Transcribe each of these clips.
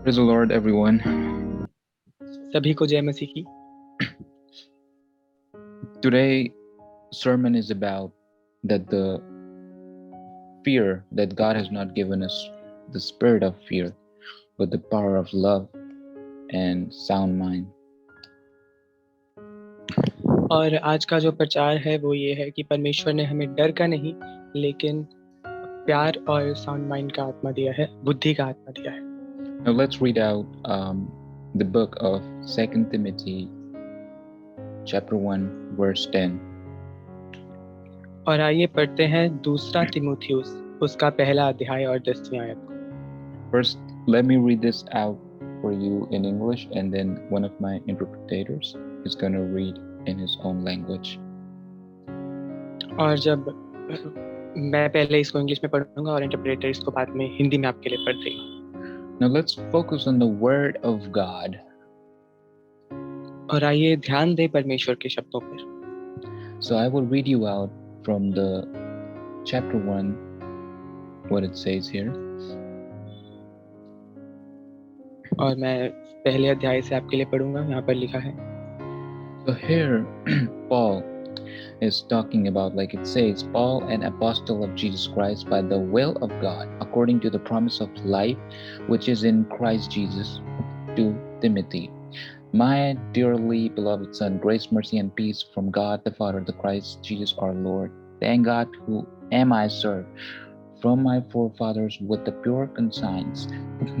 Praise the Lord, everyone. सभी को जय मसीह की। Today, sermon is about that the fear that God has not given us the spirit of fear, but the power of love and sound mind. और आज का जो प्रचार है वो ये है कि परमेश्वर ने हमें डर का नहीं लेकिन प्यार और साउंड माइंड का आत्मा दिया है, बुद्धि का आत्मा दिया है। Now let's read out the book of 2 Timothy chapter 1 verse 10. और आइए पढ़ते हैं दूसरा तिमुथियुस उसका पहला अध्याय और 10वीं आयत को। First, let me read this out for you in English, and then one of my interpreters is going to read in his own language. और जब मैं पहले इसको इंग्लिश में पढ़ूंगा और इंटरप्रेटर इसको बाद में हिंदी में आपके लिए पढ़ देगा। Now let's focus on the word of God. और आइए ध्यान दें परमेश्वर के शब्दों पर। So I will read you out from the chapter 1 what it says here. और मैं पहले अध्याय से आपके लिए पढ़ूंगा। यहाँ पर लिखा है, So here Paul is talking about, like it says, Paul, an apostle of Jesus Christ by the will of God, according to the promise of life which is in Christ Jesus, to Timothy, my dearly beloved son, grace, mercy, and peace from God the Father, the Christ Jesus our Lord. Thank God, who am I served from my forefathers with the pure conscience,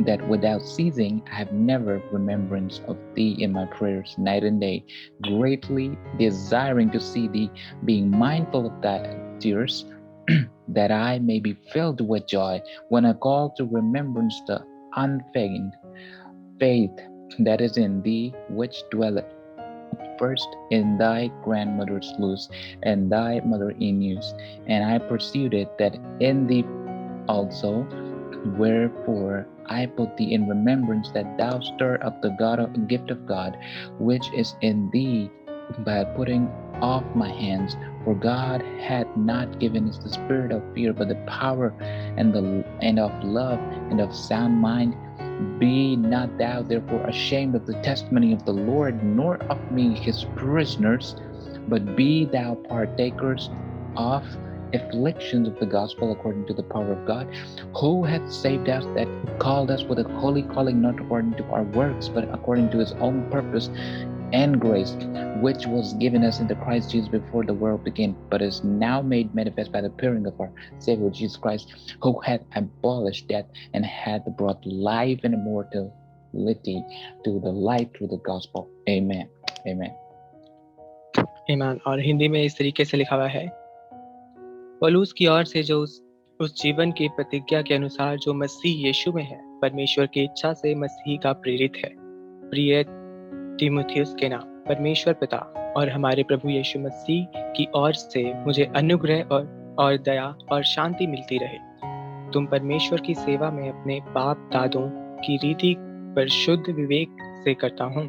that without ceasing I have never remembrance of thee in my prayers night and day, greatly desiring to see thee, being mindful of thy tears, that I may be filled with joy when I call to remembrance the unfeigned faith that is in thee, which dwelleth first in thy grandmother's Luz and thy mother Eunice, and I perceived it that in thee also, wherefore I put thee in remembrance that thou stir up the gift of God which is in thee by putting off my hands. For God hath not given us the spirit of fear, but the power and of love and of sound mind. Be not thou therefore ashamed of the testimony of the Lord, nor of me his prisoners, but be thou partakers of afflictions of the gospel according to the power of God, who hath saved us, that called us with a holy calling, not according to our works, but according to his own purpose and grace, which was given us in the Christ Jesus before the world began, but is now made manifest by the appearing of our Savior Jesus Christ, who hath abolished death and hath brought life and immortality to the light through the gospel. Amen. Amen. ईमान। और हिंदी में इस तरीके से लिखा हुआ है, पौलुस की ओर से जो उस जीवन की प्रतिज्ञा के अनुसार जो मसीह यीशु में है, परमेश्वर की इच्छा से मसीह का प्रेरित है, प्रिय तीमुथियुस के नाम परमेश्वर पिता और हमारे प्रभु यीशु मसीह की ओर से मुझे अनुग्रह और दया और शांति मिलती रहे। तुम परमेश्वर की सेवा में अपने बाप दादों की रीति पर शुद्ध विवेक से करता हूँ।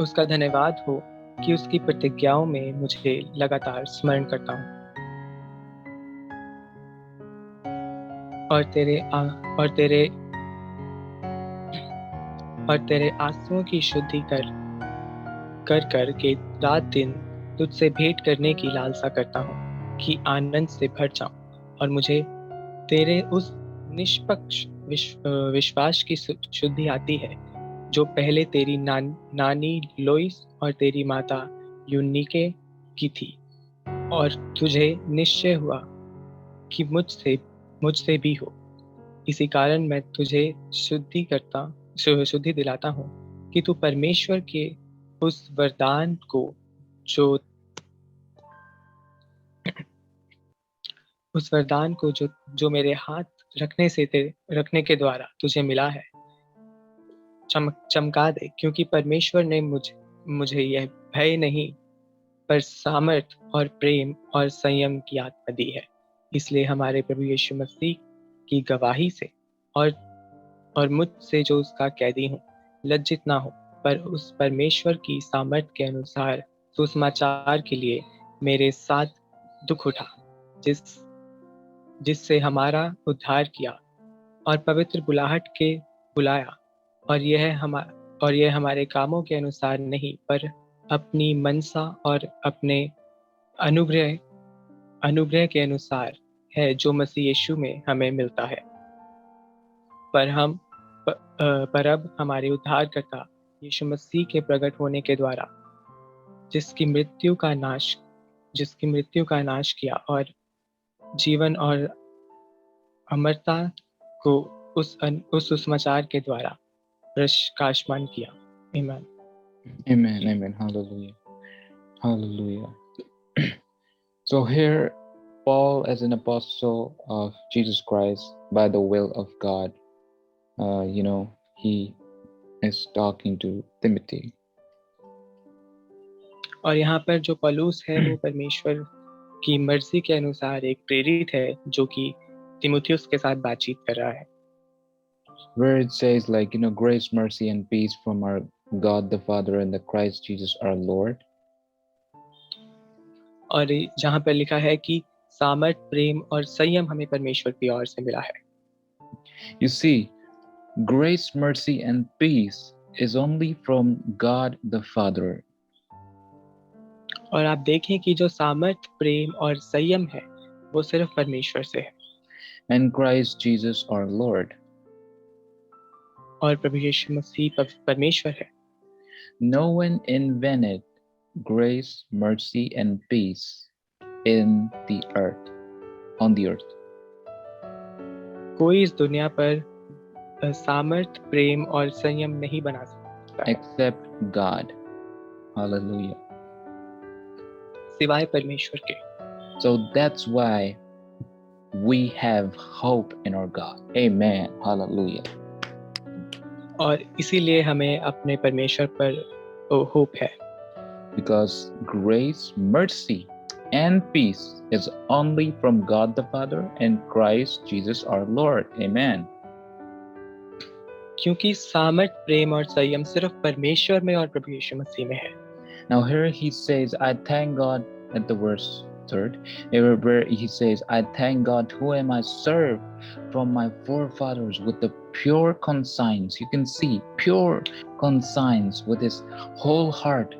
उसका धन्यवाद हो कि उसकी प्रतिज्ञाओं में मुझे लगातार स्मरण करता हूँ और तेरे आंसुओं की शुद्धि कर के रात दिन तुझसे भेंट करने की लालसा करता हूँ कि आनंद से भर जाऊं और मुझे तेरे उस निष्पक्ष विश्वास की शुद्धि आती है जो पहले तेरी नानी लोइस और तेरी माता यूनिके की थी, और तुझे निश्चय हुआ कि मुझसे भी हो। इसी कारण मैं तुझे शुद्धि दिलाता हूँ कि तू परमेश्वर के उस वरदान को जो मेरे हाथ रखने के द्वारा तुझे मिला है चमका दे, क्योंकि परमेश्वर ने मुझे यह भय नहीं पर सामर्थ और प्रेम और संयम की आत्मा दी है। इसलिए हमारे प्रभु यीशु मसीह की गवाही से और मुझसे जो उसका कैदी हूँ, लज्जित ना हो, पर उस परमेश्वर की सामर्थ के अनुसार सुसमाचार के लिए मेरे साथ दुख उठा, जिससे हमारा उद्धार किया और पवित्र बुलाहट के बुलाया, और यह हमारे कामों के अनुसार नहीं, पर अपनी मनसा और अपने अनुग्रह अनुग्रह के अनुसार है, जो मसीह यीशु में हमें मिलता है। पर अब हमारे उद्धारकर्ता यीशु मसीह के प्रकट होने के द्वारा, जिसकी मृत्यु का नाश किया और जीवन और अमरता को उस सुसमाचार के द्वारा प्रकाशमान किया। आमीन। Amen, amen. Hallelujah. Hallelujah. So here, Paul, as an apostle of Jesus Christ by the will of God, he is talking to Timothy. और यहाँ पर जो पौलुस है वो परमेश्वर की मर्जी के अनुसार एक प्रेरित है, जो कि तीमुथियुस के साथ बातचीत कर रहा है। Where it says grace, mercy and peace from our God the Father and the Christ Jesus our Lord. और जहाँ पर लिखा है कि सामर्थ, प्रेम और संयम हमें परमेश्वर की ओर से मिला है। You see, grace, mercy and peace is only from God the Father. और आप देखें कि जो सामर्थ, प्रेम और संयम है वो सिर्फ परमेश्वर से है। And Christ Jesus our Lord. और प्रभु यीशु मसीह परमेश्वर है। No one invented grace, mercy and peace on the earth. कोई इस दुनिया पर सामर्थ, प्रेम और संयम नहीं बना सकता except God. Hallelujah. सिवाय परमेश्वर के। So that's why we have hope in our God. Amen. Hallelujah. और इसीलिए हमें अपने परमेश्वर पर होप है। Because grace, mercy and peace is only from God the Father and Christ Jesus our Lord. Amen. क्योंकि सामर्थ, प्रेम और संयम सिर्फ परमेश्वर में और प्रभु यीशु मसीह में है। Now here he says, I thank God at the verse 3rd, where he says, I thank God whom I serve from my forefathers with the pure conscience. You can see pure conscience with his whole heart,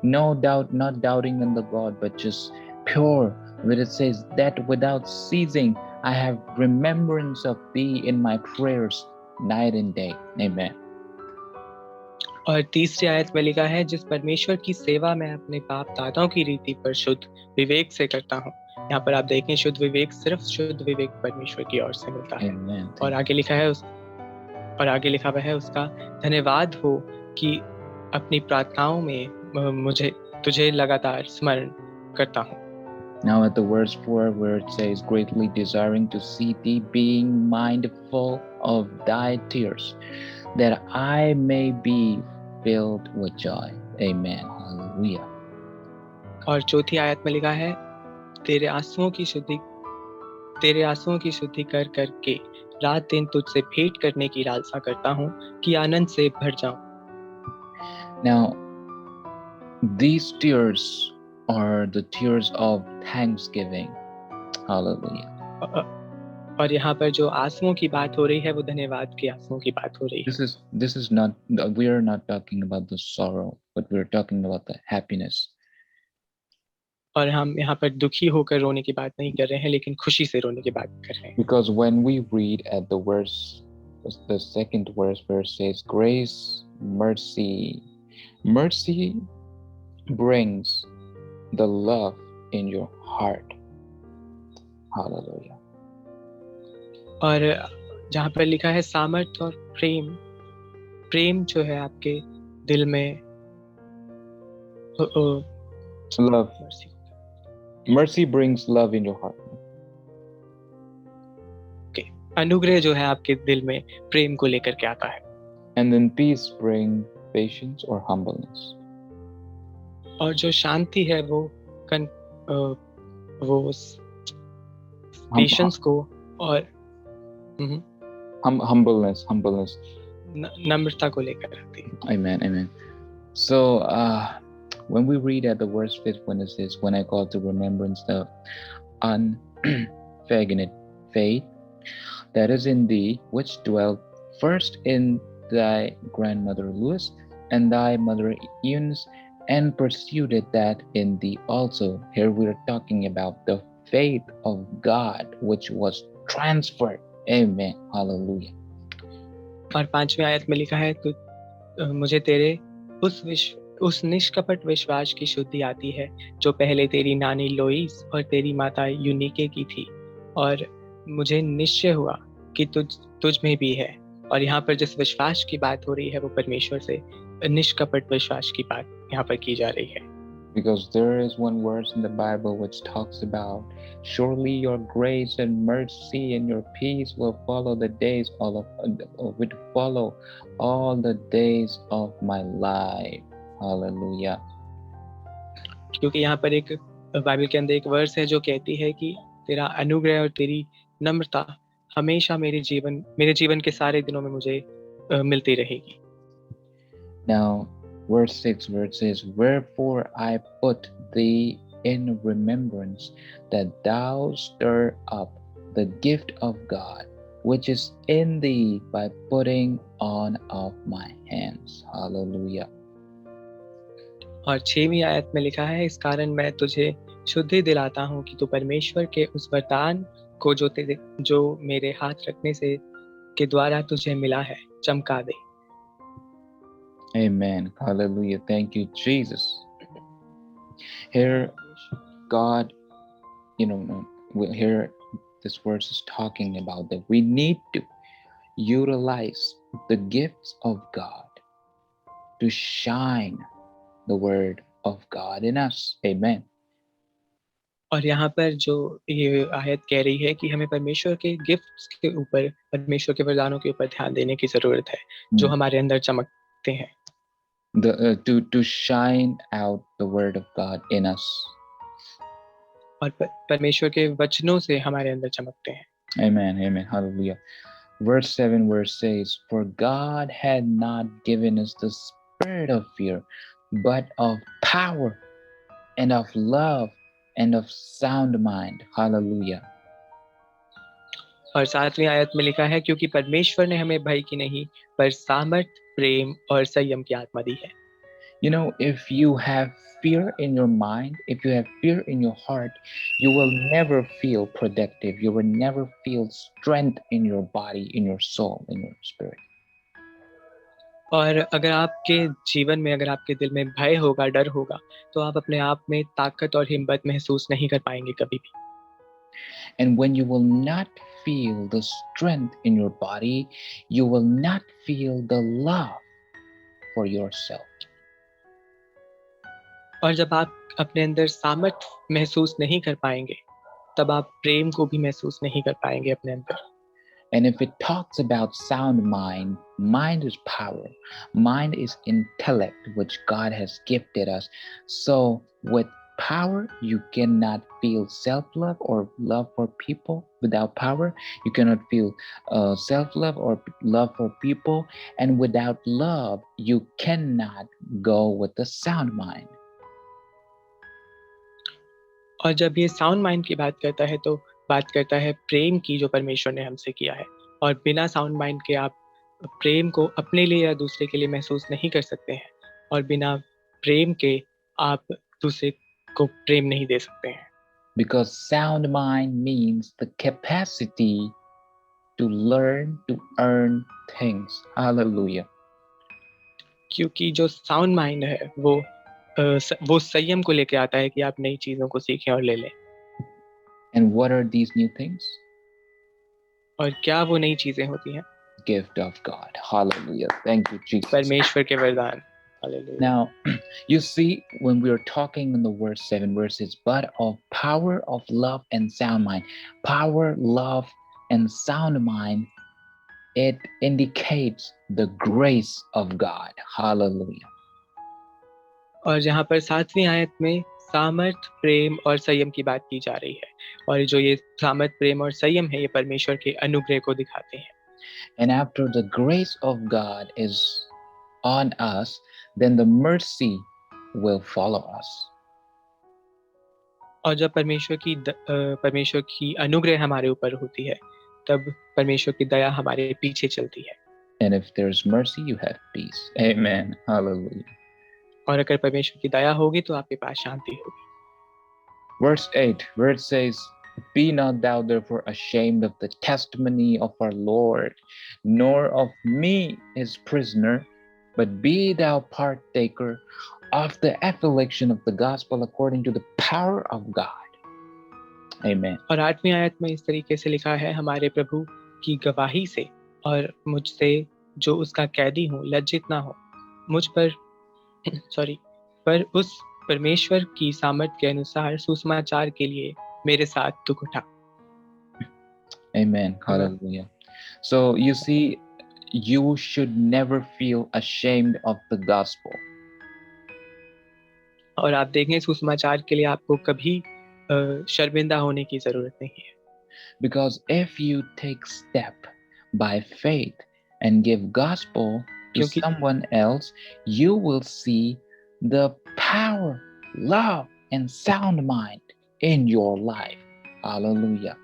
no doubt, not doubting in the God, but just pure. Where it says that without ceasing, I have remembrance of thee in my prayers night and day. Amen. और तीसरी आयत में लिखा है, जिस परमेश्वर की सेवा मैं अपने बाप दादाओं की रीति पर शुद्ध विवेक से करता हूँ। यहाँ पर आप देखें शुद्ध विवेक सिर्फ शुद्ध विवेक परमेश्वर की ओर से मिलता है। और आगे लिखा हुआ है उसका धन्यवाद हो कि अपनी प्रार्थनाओं में तुझे लगातार स्मरण करता हूँ। Now at the verse 4 where it says greatly desiring to see thee, being mindful of thy tears, that I may be filled with joy. Amen. Hallelujah. और चौथी आयत में लिखा है, तेरे आंसुओं की शुद्धि कर करके रात दिन तुझसे भेंट करने की लालसा करता हूँ कि आनंद से भर जाऊं। Now these tears are the tears of thanksgiving. Hallelujah. और यहाँ पर जो आंसुओं की बात हो रही है वो धन्यवाद के आंसुओं की बात हो रही है। This is not, we are not talking about the sorrow, but we are talking about the happiness. और हम यहाँ पर दुखी होकर रोने की बात नहीं कर रहे हैं, लेकिन खुशी से रोने की बात कर रहे हैं। Because when we read at the second verse where it says grace, mercy brings the love in your heart. Hallelujah. और जहाँ पर लिखा है सामर्थ और प्रेम जो है आपके दिल में love. Mercy brings love in your heart. Okay. अनुग्रह जो है आपके दिल में प्रेम को लेकर के आता है। And then peace brings patience or humbleness. और जो शांति है वो पेशेंस को और humbleness नम्रता को लेकर आती है। Amen. So when we read at the verse 5 when it says, when I call to remembrance the unfeigned faith that is in thee, which dwelt first in thy grandmother Lois and thy mother Eunice, and pursued it that in thee also. Here we are talking about the faith of God which was transferred. Amen. Hallelujah. और 5वीं आयत में लिखा है, मुझे तेरे उस निष्कपट विश्वास की शुद्धि आती है जो पहले तेरी नानी लोइस और तेरी माता यूनिके की थी, और मुझे निश्चय हुआ कि तुझ में भी है। और यहाँ पर जिस विश्वास की बात हो रही है वो परमेश्वर से निष्कपट विश्वास की बात यहाँ पर की जा रही है। Because there is one verse in the Bible which talks about, surely your grace and mercy and your peace will follow the days will follow all the days of my life. Hallelujah. क्योंकि यहाँ पर एक Bible के अंदर एक verse है जो कहती है कि तेरा अनुग्रह और तेरी नम्रता हमेशा मेरे जीवन के सारे दिनों में मुझे मिलती रहेगी। Now, verse 6, where it says, wherefore I put thee in remembrance that thou stir up the gift of God, which is in thee by putting on of my hands. Hallelujah. और 6वीं आयत में लिखा है, इस कारण मैं तुझे शुद्धि दिलाता हूँ कि तू परमेश्वर के उस वरदान को जो मेरे हाथ रखने से के द्वारा तुझे मिला है चमका दे। Amen. Hallelujah. Thank you, Jesus. Here, God, here this verse is talking about that we need to utilize the gifts of God to shine the word of God in us. Amen. और यहाँ पर जो ये आयत कह रही है कि हमें परमेश्वर के गिफ्ट्स के ऊपर, परमेश्वर के वरदानों के ऊपर ध्यान देने की जरूरत है जो हमारे अंदर चमकते हैं। To shine out the word of God in us. और परमेश्वर के वचनों से हमारे अंदर चमकते हैं। Amen. Amen. Hallelujah. Verse 7 verse says, for God had not given us the spirit of fear, but of power and of love and of sound mind. Hallelujah. और 7वीं आयत में लिखा है, क्योंकि परमेश्वर ने हमें भय की नहीं पर सामर्थ, प्रेम और संयम की आत्मा दी है। If you have fear in your mind, if you have fear in your heart, you will never feel productive. You will never feel strength in your body, in your soul, in your spirit. और अगर आपके जीवन में, अगर आपके दिल में भय होगा, डर होगा, तो आप अपने आप में ताकत और हिम्मत महसूस नहीं कर पाएंगे कभी भी। And when you will not feel the strength in your body, you will not feel the love for yourself. और जब आप अपने अंदर सामर्थ्य महसूस नहीं कर पाएंगे, तब आप प्रेम को भी महसूस नहीं कर पाएंगे अपने अंदर। And if it talks about sound mind, mind is power. Mind is intellect, which God has gifted us. So with power, you cannot feel self-love or love for people. Without power, you cannot feel self-love or love for people. And without love, you cannot go with the sound mind. और जब ये sound mind की बात करता है तो बात करता है प्रेम की जो परमेश्वर ने हमसे किया है। और बिना साउंड माइंड के आप प्रेम को अपने लिए या दूसरे के लिए महसूस नहीं कर सकते हैं, और बिना प्रेम के आप दूसरे को प्रेम नहीं दे सकते हैं। Because sound mind means the capacity to learn to earn things. Hallelujah. क्योंकि जो साउंड माइंड है वो संयम को लेके आता है कि आप नई चीजों को सीखें और ले लें। And what are these new things? और क्या वो नई चीजें होती हैं? Gift of God. Hallelujah. Thank you, Jesus. परमेश्वर के वरदान। Hallelujah. Now, you see, when we are talking in the verse 7 verses, but of power of love and sound mind, power, love, and sound mind, it indicates the grace of God. Hallelujah. और जहाँ पर 7वीं आयत में सामर्थ, प्रेम और संयम की बात की जा रही है, और जो ये सामर्थ, प्रेम और संयम है, ये परमेश्वर के अनुग्रह को दिखाते हैं। And after the grace of God is on us, then the mercy will follow us. और जब परमेश्वर की अनुग्रह हमारे ऊपर होती है, तब परमेश्वर की दया हमारे पीछे चलती है। And if there's mercy, you have peace. Amen. Hallelujah. और अगर परमेश्वर की दया होगी तो आपके पास शांति होगी। Verse 8, where it says, "Be not thou therefore ashamed of the testimony of our Lord, nor of me his prisoner, but be thou partaker of the affliction of the gospel according to the power of God." Amen. और 8वीं आयत में इस तरीके से लिखा है, हमारे प्रभु की गवाही से और मुझसे जो उसका कैदी हूँ लज्जित ना हो, मुझ पर पर उस परमेश्वर की सामर्थ के अनुसार सुसमाचार के लिए मेरे साथ दुख उठा। Amen. Hallelujah. So you see, you should never feel ashamed of the gospel. और आप देखें, सुसमाचार के लिए आपको कभी शर्मिंदा होने की जरूरत नहीं है। Because if you take step by faith and give gospel to क्योंकि someone else, you will see the power, love, and sound mind in your life. Hallelujah.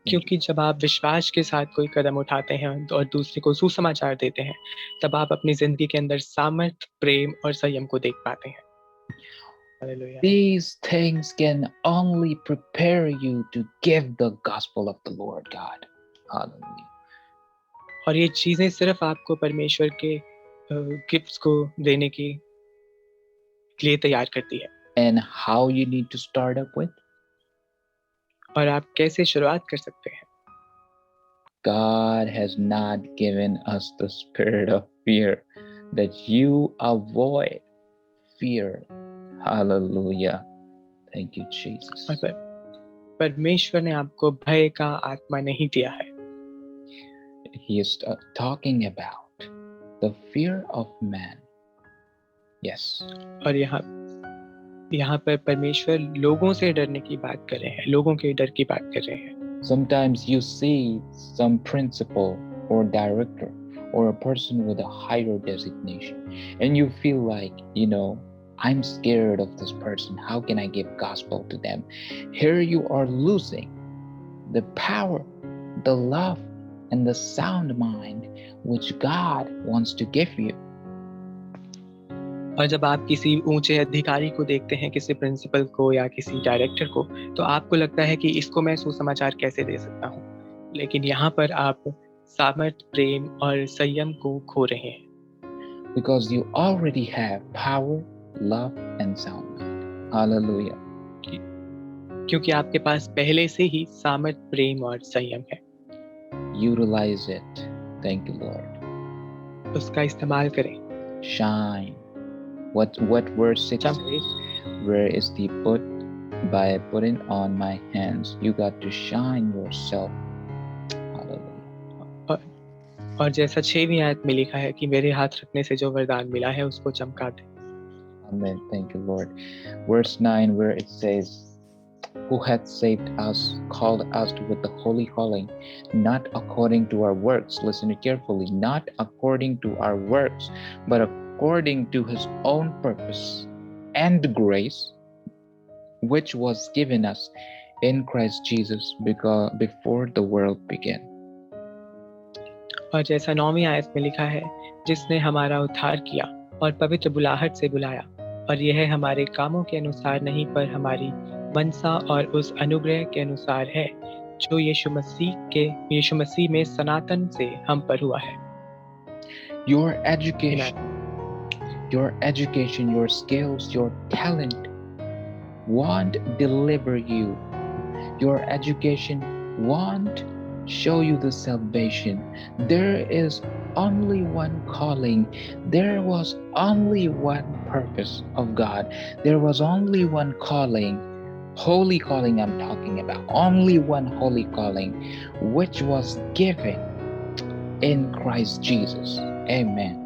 क्योंकि जब आप विश्वास के साथ कोई कदम उठाते हैं और दूसरे को सुसमाचार देते हैं, तब आप अपनी जिंदगी के अंदर सामर्थ, प्रेम और संयम को देख पाते हैं। Hallelujah. These things can only prepare you to give the gospel of the Lord God. Hallelujah. और ये चीजें सिर्फ आपको परमेश्वर के गिफ्ट्स को देने के लिए तैयार करती है। And how you need to start up with? और आप कैसे शुरुआत कर सकते हैं? God has not given us the spirit of fear, that you avoid fear. Hallelujah. Thank you, Jesus. और परमेश्वर ने आपको भय का आत्मा नहीं दिया है। He is talking about the fear of man. Yes. और यहाँ पर परमेश्वर लोगों से डरने की बात कर रहे हैं, लोगों के डर की बात कर रहे हैं। Sometimes you see some principal or director or a person with a higher designation, and you feel like, I'm scared of this person. How can I give gospel to them? Here you are losing the power, the love, and the sound mind which God wants to give you. और जब आप किसी ऊंचे अधिकारी को देखते हैं, किसी प्रिंसिपल को या किसी डायरेक्टर को, तो आपको लगता है कि इसको मैं सुसमाचार कैसे दे सकता हूँ, लेकिन यहाँ पर आप सामर्थ, प्रेम और संयम को खो रहे हैं। Because you already have power, love, and sound mind. Hallelujah. क्योंकि आपके पास पहले से ही सामर्थ, प्रेम और संयम है। Utilize it. Thank you, Lord. उसका इस्तेमाल करें। Shine. What verse 6 says? Where is the put? By putting on my hands, you got to shine yourself. Hallelujah. और जैसा 6वीं आयत में लिखा है कि मेरे हाथ रखने से जो वरदान मिला है उसको चमका दे। Amen. Thank you, Lord. Verse 9, where it says, "Who hath saved us, called us with the holy calling, not according to our works." Listen carefully. Not according to our works, but according to his own purpose and grace, which was given us in Christ Jesus before the world began. और जैसा 9वीं आयत में लिखा है, जिसने हमारा उद्धार किया और पवित्र बुलाहट से बुलाया, और यह हमारे कामों के अनुसार नहीं, पर हमारी मनसा और उस अनुग्रह के अनुसार है जो यीशु मसीह में सनातन से हम पर हुआ है। Your education, your skills, your talent won't deliver you. Your education won't show you the salvation. There is only one calling. There was only one purpose of God. There was only one calling, holy calling I'm talking about. Only one holy calling, which was given in Christ Jesus. Amen.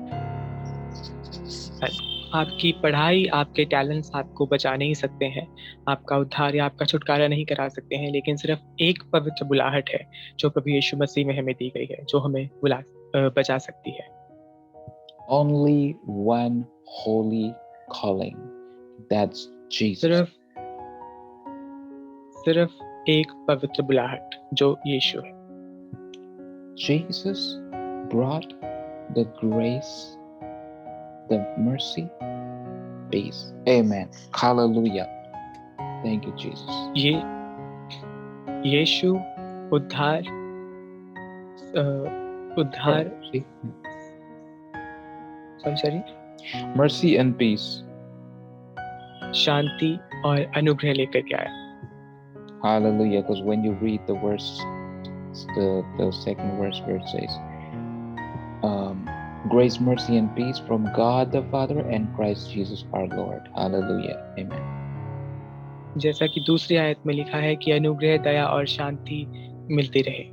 आपकी पढ़ाई, आपके talents आपको बचा नहीं सकते हैं, आपका उद्धार या आपका छुटकारा नहीं करा सकते हैं, लेकिन सिर्फ एक पवित्र बुलाहट है जो प्रभु यीशु मसीह में हमें दी गई है, जो हमें बचा सकती है। Only one holy calling. That's Jesus. सिर्फ एक पवित्र बुलाहट जो यीशु है। Jesus brought the grace, the mercy, peace. Amen. Hallelujah. Thank you, Jesus. ये यीशु उद्धार उद्धार सॉरी Mercy and peace. शांति और अनुग्रह लेकर के आया. Hallelujah. Because when you read the verse, the second verse where it says, grace, mercy, and peace from God the Father and Christ Jesus our Lord. Hallelujah. Amen. जैसा कि दूसरी आयत में लिखा है कि अनुग्रह, दया और शांति मिलती रहे.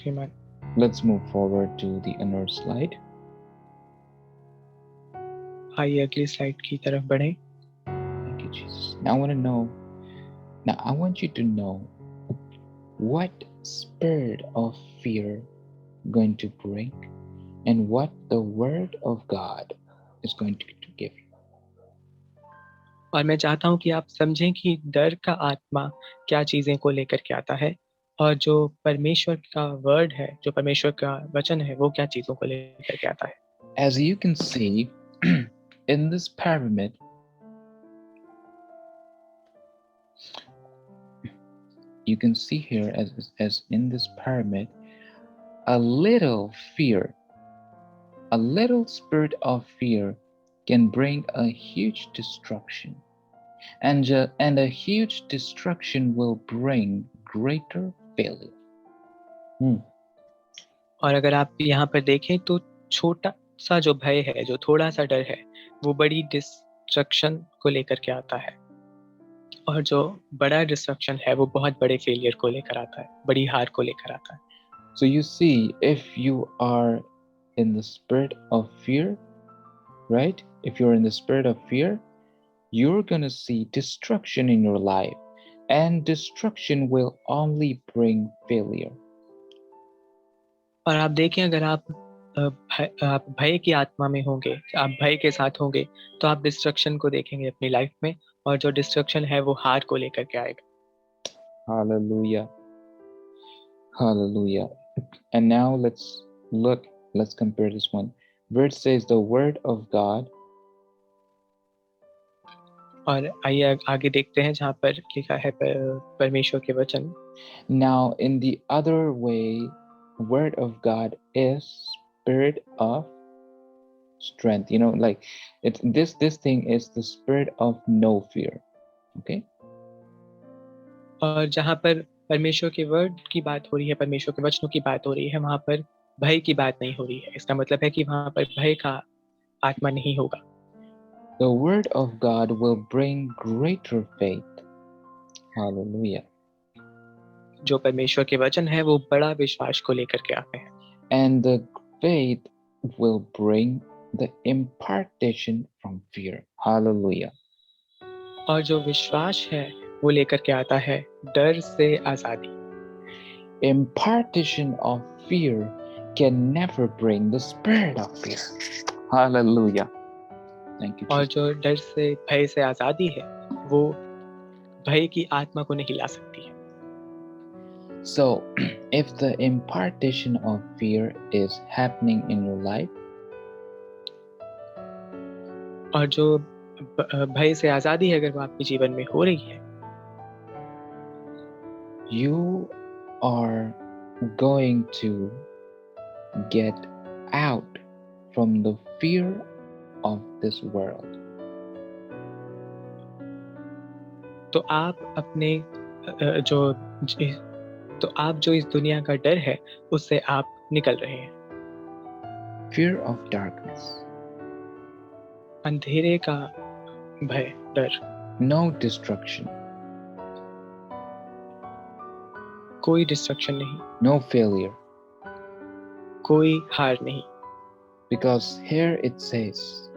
Amen. Let's move forward to the another slide. आइए अगली स्लाइड की तरफ बढ़ें. Thank you, Jesus. Now I want you to know what spirit of fear going to bring and what the word of God is going to give you. और मैं चाहता हूं कि आप समझें कि डर का आत्मा क्या चीजें को लेकर के आता है और जो परमेश्वर का वर्ड है, जो परमेश्वर का वचन है, वो क्या चीजों को लेकर के आता है. As you can see in this pyramid, you can see here as in this pyramid, a little fear, a little spirit of fear can bring a huge destruction, and a huge destruction will bring greater failure. और अगर आप यहाँ पर देखें तो छोटा सा जो भय है, जो थोड़ा सा डर है, वो बड़ी डिस्ट्रक्शन को लेकर के आता है, और जो बड़ा डिस्ट्रक्शन है वो बहुत बड़े फेलियर को लेकर आता है, बड़ी हार को लेकर आता है. So you see, if you are in the spirit of fear, right? If you're in the spirit of fear, you're going to see destruction in your life, and destruction will only bring failure. और आप देखें, अगर आप भय की आत्मा में होंगे, आप भय के साथ होंगे, तो आप डिस्ट्रक्शन को देखेंगे अपनी लाइफ में, और जो डिस्ट्रक्शन है वो हार को लेकर के आएगा. Hallelujah. Hallelujah. And now let's compare this one. Where it says the word of God. और आइए आगे देखते हैं जहाँ पर लिखा है परमेश्वर के वचन. Now in the other way, word of God is spirit of strength. You know, like this thing is the spirit of no fear. Okay. और जहाँ पर परमेश्वर के वर्ड की बात हो रही है, परमेश्वर के वचनों की बात हो रही है, वहाँ पर भय की बात नहीं हो रही है. इसका मतलब है कि वहाँ पर भय का आत्मा नहीं होगा. The word of God will bring greater faith. Hallelujah. जो परमेश्वर के वचन है वो बड़ा विश्वास को लेकर के आते हैं. And the faith will bring the impartation from fear. Hallelujah. और जो विश्वास है वो लेकर के आता है डर से आजादी. Impartation of fear can never bring the spirit of fear. Hallelujah. Thank you, और Jesus. जो डर से, भय से आजादी है, वो भय की आत्मा को नहीं ला सकती है. So, if the impartation of fear is happening in your life, और जो भय से आजादी है अगर वो आपके जीवन में हो रही है, you are going to get out from the fear of this world. तो आप अपने जो इस दुनिया का डर है उससे आप निकल रहे हैं. Fear of darkness. अंधेरे का भय, डर. No destruction. कोई डिस्ट्रक्शन नहीं, No failure. कोई हार नहीं. Because here it says,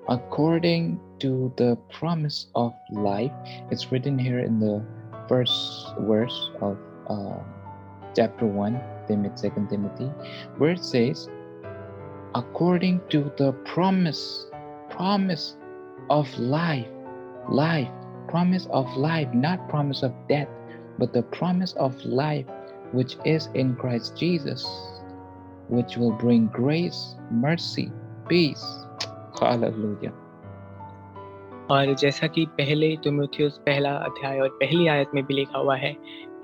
according to the promise of life, it's written here in the first verse of chapter 1, 2 Timothy, where it says, according to the promise of life, promise of life, not promise of death, but the promise of life, which is in Christ Jesus, which will bring grace, mercy, peace. Hallelujah. और जैसा कि पहले तीमुथियुस पहला अध्याय और पहली आयत में भी लिखा हुआ है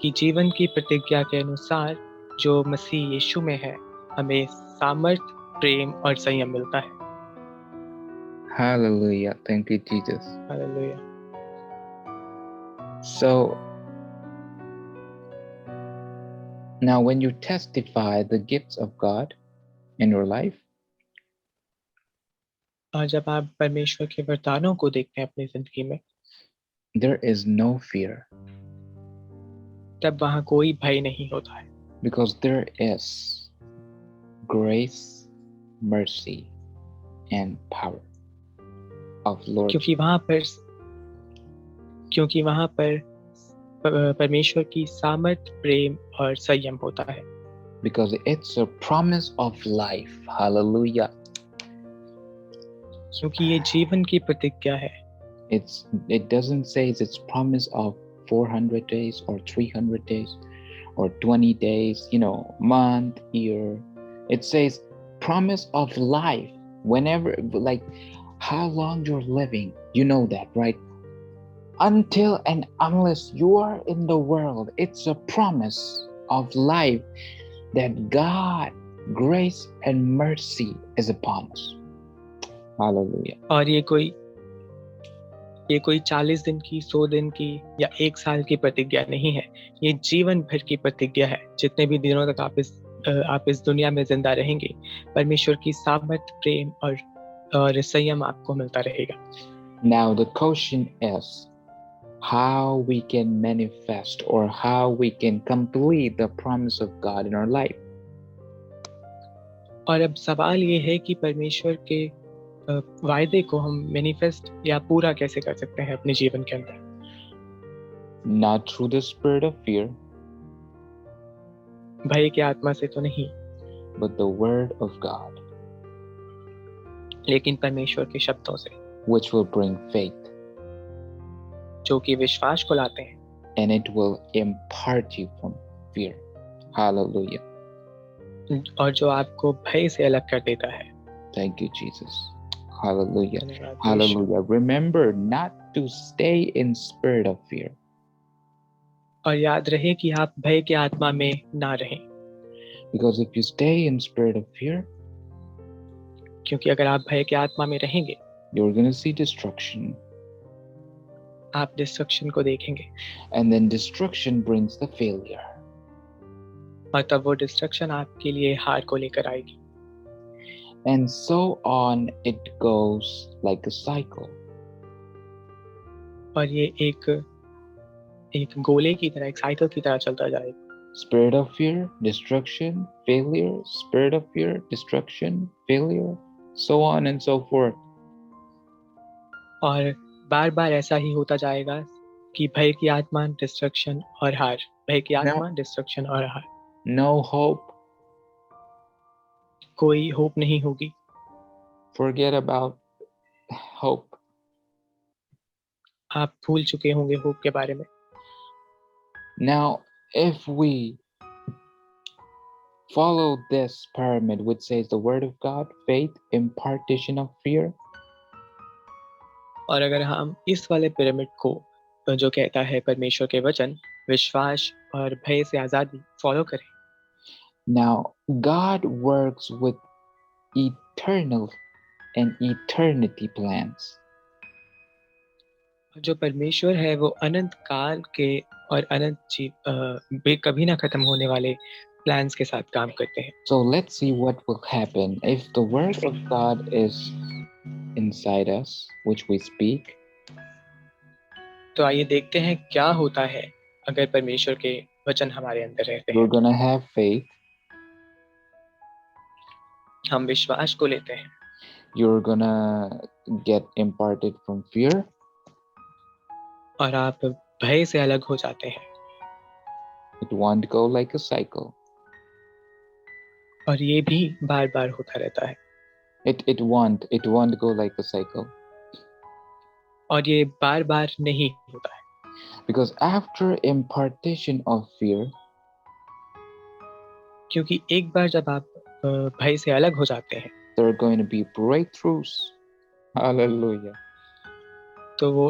कि जीवन की प्रतिज्ञा के अनुसार जो मसीह यीशु में है, हमें सामर्थ, प्रेम और संयम मिलता है। Hallelujah. Thank you, Jesus. Hallelujah. So, now when you testify the gifts of God in your life, और जब आप परमेश्वर के वरदानों को देखते हैं अपनी जिंदगी में, there is no fear तब वहाँ कोई भय नहीं होता है, because there is grace, mercy, and power of Lord. क्योंकि वहाँ पर परमेश्वर की सामर्थ, प्रेम और संयम होता है। Because it's a promise of life. Hallelujah. क्योंकि ये जीवन की प्रतिज्ञा है। It doesn't say it's promise of 400 days or 300 days or 20 days, month, year. It says promise of life. Whenever, like how long you're living, you know that, right? Until and unless you are in the world, it's a promise of life that God, grace and mercy is upon us. Hallelujah. और ये कोई 40 दिन की, 100 दिन की या 1 साल की प्रतिज्ञा नहीं है। ये जीवन भर की प्रतिज्ञा है। जितने भी दिनों तक आप इस दुनिया में जिंदा रहेंगे, परमेश्वर की सामर्थ, प्रेम और संयम आपको मिलता रहेगा। Now the question is how we can manifest or how we can complete the promise of God in our life. और अब सवाल ये है कि परमेश्वर के वायदे को हम मैनिफेस्ट या पूरा कैसे कर सकते हैं अपने जीवन के अंदर? Not through the spirit of fear, भय की आत्मा से तो नहीं, but the word of God, लेकिन परमेश्वर के शब्दों से, which will bring faith, जो कि विश्वास को लाते हैं, and it will impart you from fear. Hallelujah. और जो आपको भय से अलग कर देता है। Thank you, Jesus. Hallelujah. Hallelujah. Remember not to stay in spirit of fear. और याद रहे कि आप भय की आत्मा में ना रहें। Because if you stay in spirit of fear, क्योंकि अगर आप भय की आत्मा में रहेंगे, you're going to see destruction. आप डिस्ट्रक्शन को देखेंगे। And then destruction brings the failure. और तब वो डिस्ट्रक्शन आपके लिए हार को लेकर आएगी। And so on it goes like a cycle. और ये एक गोले की तरह, एक साइकिल की तरह चलता जाएगा। Spirit of fear, destruction, failure, spirit of fear, destruction, failure, so on and so forth. और बार-बार ऐसा ही होता जाएगा कि भय की आत्मा, डिस्ट्रक्शन और हार, भय की आत्मा, डिस्ट्रक्शन और हार। No hope. कोई होप नहीं होगी। Forget about hope. आप भूल चुके होंगे होप के बारे में। Now, if we follow this pyramid which says the word of God, faith, impartation of fear, और अगर हम इस वाले पिरामिड को जो कहता है परमेश्वर के वचन, विश्वास और भय से आजादी फॉलो करें, now God works with eternal and eternity plans. जो परमेश्वर है वो अनंत काल के और अनंत कभी ना खत्म होने वाले प्लान्स के साथ काम करते हैं। So let's see what will happen if the word of God is inside us, which we speak. तो आइए देखते हैं क्या होता है अगर परमेश्वर के वचन हमारे अंदर रहते हैं। We're gonna have faith. हम विश्वास को लेते हैं। You're gonna get imparted from fear. और आप भय से अलग हो जाते हैं। It won't go like a cycle. और ये भी बार-बार होता रहता है। It won't go like a cycle. और ये बार-बार नहीं होता है। Because after impartation of fear, क्योंकि एक बार जब आप भय से अलग हो जाते हैं there are going to be breakthroughs. Hallelujah. तो वो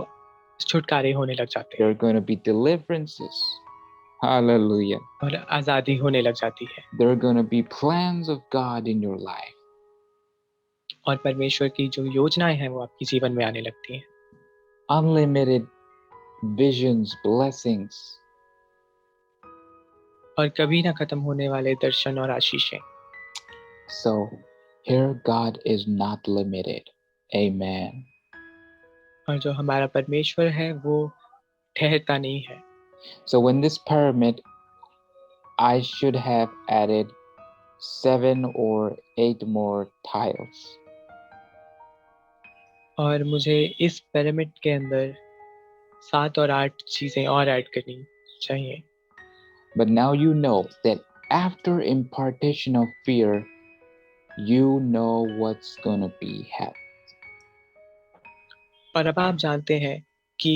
छुटकारे होने लग जाते There हैं are going to be deliverances. Hallelujah. और आज़ादी होने लग जाती है There are going to be plans of God in your life. और परमेश्वर की जो योजनाएं हैं वो आपके जीवन में आने लगती हैं Unlimited visions, blessings. और कभी ना खत्म होने वाले दर्शन और आशीषें So here God is not limited. Amen. और जो हमारा परमेश्वर है वो ठहरता नहीं है So when this pyramid, I should have added 7 or 8 more tiles. और मुझे इस पिरामिड के अंदर 7 और 8 चीजें और ऐड करनी चाहिए But now you know that after impartation of fear, you know what's gonna be happening. और अब आप जानते हैं कि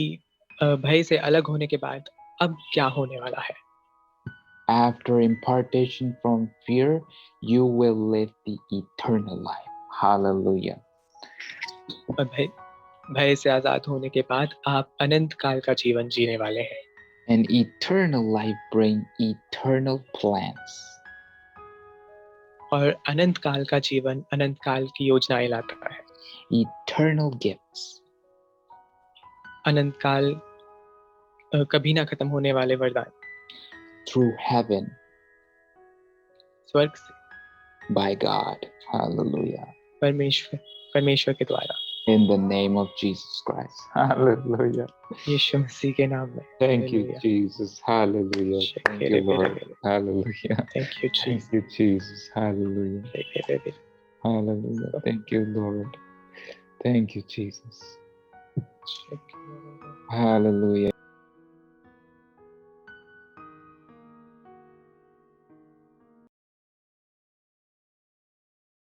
भय से अलग होने के बाद अब क्या होने वाला है After impartation from fear, you will live the eternal life. Hallelujah. और भय से आजाद होने के बाद आप अनंत काल का जीवन जीने वाले हैं And eternal life bring eternal plans. और अनंत काल का जीवन अनंत काल की योजनाएं लाता है Eternal gifts. अनंत काल कभी ना खत्म होने वाले वरदान Through heaven स्वर्ग से by God. Hallelujah. परमेश्वर के द्वारा In the name of Jesus Christ. Hallelujah. यीशु मसीह के नाम में Thank you, Hallelujah. Jesus. Hallelujah. Thank you, Lord. Hallelujah. Thank you, Thank Jesus. you, Jesus. Hallelujah. Hallelujah. Thank you, Lord. Thank you, Jesus. Hallelujah.